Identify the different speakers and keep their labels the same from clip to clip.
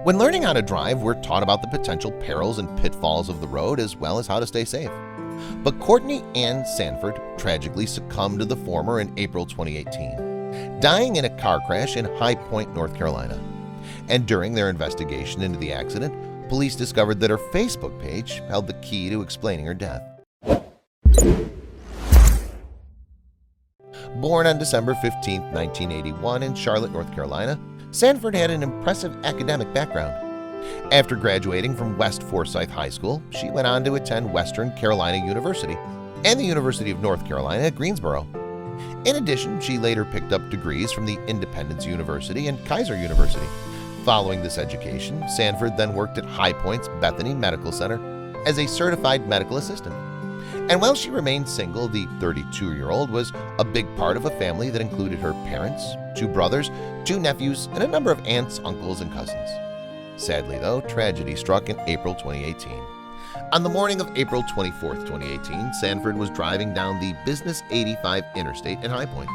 Speaker 1: When learning how to drive, we're taught about the potential perils and pitfalls of the road as well as how to stay safe. But Courtney and Sanford tragically succumbed to the former in April 2018, dying in a car crash in High Point, North Carolina. And during their investigation into the accident, police discovered that her Facebook page held the key to explaining her death. Born on December 15, 1981 in Charlotte, North Carolina, Sanford had an impressive academic background. After graduating from West Forsyth High School, she went on to attend Western Carolina University and the University of North Carolina at Greensboro. In addition, she later picked up degrees from the Independence University and Kaiser University. Following this education, Sanford then worked at High Point's Bethany Medical Center as a certified medical assistant. And while she remained single, the 32-year-old was a big part of a family that included her parents, 2 brothers, 2 nephews, and a number of aunts, uncles, and cousins. Sadly, though, tragedy struck in April 2018. On the morning of April 24, 2018, Sanford was driving down the Business 85 interstate in High Point.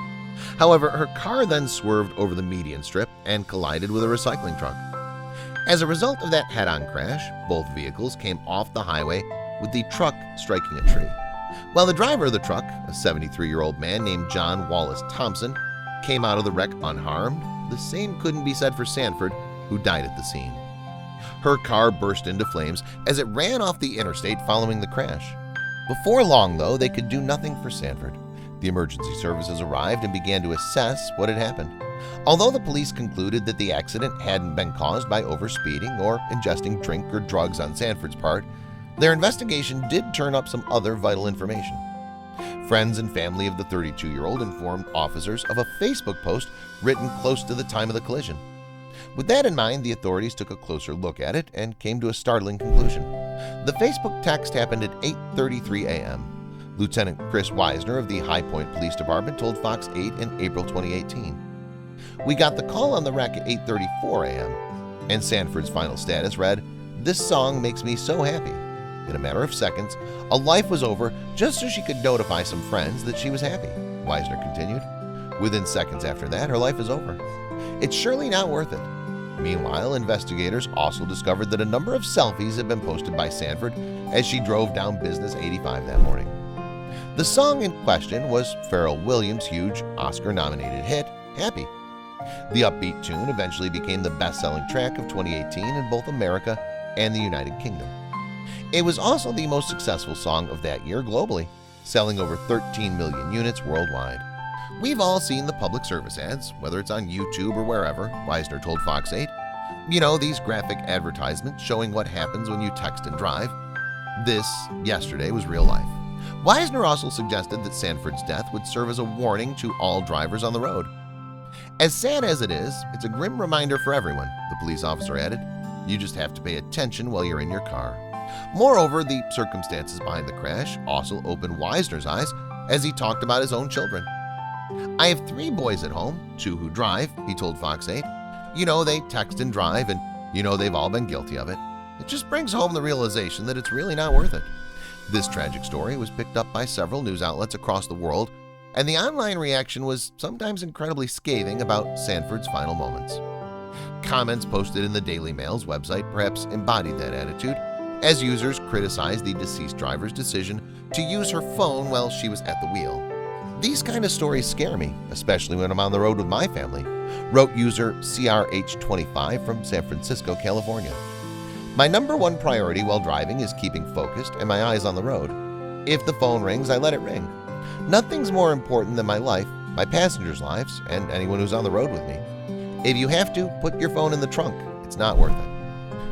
Speaker 1: However, her car then swerved over the median strip and collided with a recycling truck. As a result of that head-on crash, both vehicles came off the highway with the truck striking a tree. While the driver of the truck, a 73-year-old man named John Wallace Thompson, came out of the wreck unharmed, the same couldn't be said for Sanford, who died at the scene. Her car burst into flames as it ran off the interstate following the crash. Before long, though, they could do nothing for Sanford. The emergency services arrived and began to assess what had happened. Although the police concluded that the accident hadn't been caused by overspeeding or ingesting drink or drugs on Sanford's part, their investigation did turn up some other vital information. Friends and family of the 32-year-old informed officers of a Facebook post written close to the time of the collision. With that in mind, the authorities took a closer look at it and came to a startling conclusion. The Facebook text happened at 8:33 a.m. Lieutenant Chris Wisner of the High Point Police Department told Fox 8 in April 2018. "We got the call on the wreck at 8:34 a.m. and Sanford's final status read, 'This song makes me so happy.' In a matter of seconds, a life was over just so she could notify some friends that she was happy," Wisner continued. "Within seconds after that, her life is over. It's surely not worth it." Meanwhile, investigators also discovered that a number of selfies had been posted by Sanford as she drove down Business 85 that morning. The song in question was Pharrell Williams' huge Oscar-nominated hit, Happy. The upbeat tune eventually became the best-selling track of 2018 in both America and the United Kingdom. It was also the most successful song of that year globally, selling over 13 million units worldwide. "We've all seen the public service ads, whether it's on YouTube or wherever," Wisner told Fox 8. "You know, these graphic advertisements showing what happens when you text and drive. This, yesterday, was real life." Wisner also suggested that Sanford's death would serve as a warning to all drivers on the road. "As sad as it is, it's a grim reminder for everyone," the police officer added. "You just have to pay attention while you're in your car." Moreover, the circumstances behind the crash also opened Wisner's eyes as he talked about his own children. "I have 3 boys at home, 2 who drive," he told Fox 8. "You know, they text and drive, and you know they've all been guilty of it. It just brings home the realization that it's really not worth it." This tragic story was picked up by several news outlets across the world, and the online reaction was sometimes incredibly scathing about Sanford's final moments. Comments posted in the Daily Mail's website perhaps embodied that attitude, as users criticized the deceased driver's decision to use her phone while she was at the wheel. "These kind of stories scare me, especially when I'm on the road with my family," wrote user CRH25 from San Francisco, California. "My number one priority while driving is keeping focused and my eyes on the road. If the phone rings, I let it ring. Nothing's more important than my life, my passengers' lives, and anyone who's on the road with me. If you have to, put your phone in the trunk. It's not worth it."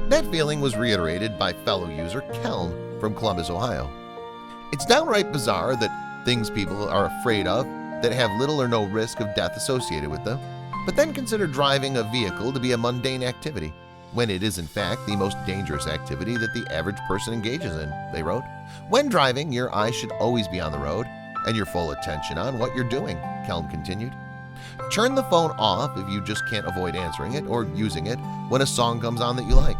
Speaker 1: That feeling was reiterated by fellow user Kelm from Columbus, Ohio. "It's downright bizarre that things people are afraid of that have little or no risk of death associated with them, but then consider driving a vehicle to be a mundane activity, when it is in fact the most dangerous activity that the average person engages in," they wrote. "When driving, your eyes should always be on the road and your full attention on what you're doing," Kelm continued. "Turn the phone off if you just can't avoid answering it or using it when a song comes on that you like."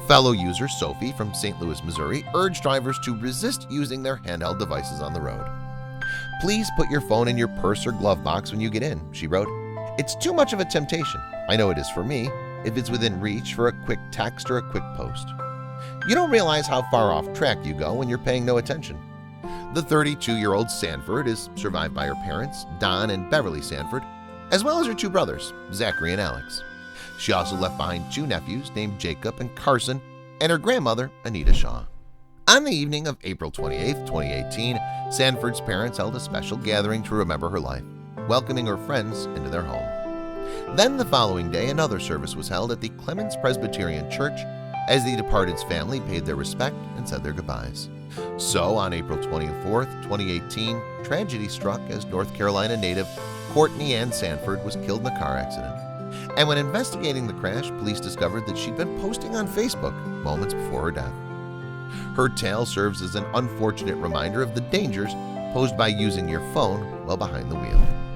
Speaker 1: Fellow user Sophie from St. Louis, Missouri urged drivers to resist using their handheld devices on the road. "Please put your phone in your purse or glove box when you get in," she wrote. "It's too much of a temptation. I know it is for me. if it's within reach for a quick text or a quick post. You don't realize how far off track you go when you're paying no attention. The 32-year-old Sanford is survived by her parents, Don and Beverly Sanford, as well as her two brothers, Zachary and Alex. She also left behind two nephews named Jacob and Carson and her grandmother, Anita Shaw. On the evening of April 28, 2018, Sanford's parents held a special gathering to remember her life, welcoming her friends into their home. Then the following day, another service was held at the Clemens Presbyterian Church as the departed's family paid their respect and said their goodbyes. So, on April 24, 2018, tragedy struck as North Carolina native Courtney Ann Sanford was killed in a car accident. And when investigating the crash, police discovered that she'd been posting on Facebook moments before her death. Her tale serves as an unfortunate reminder of the dangers posed by using your phone while behind the wheel.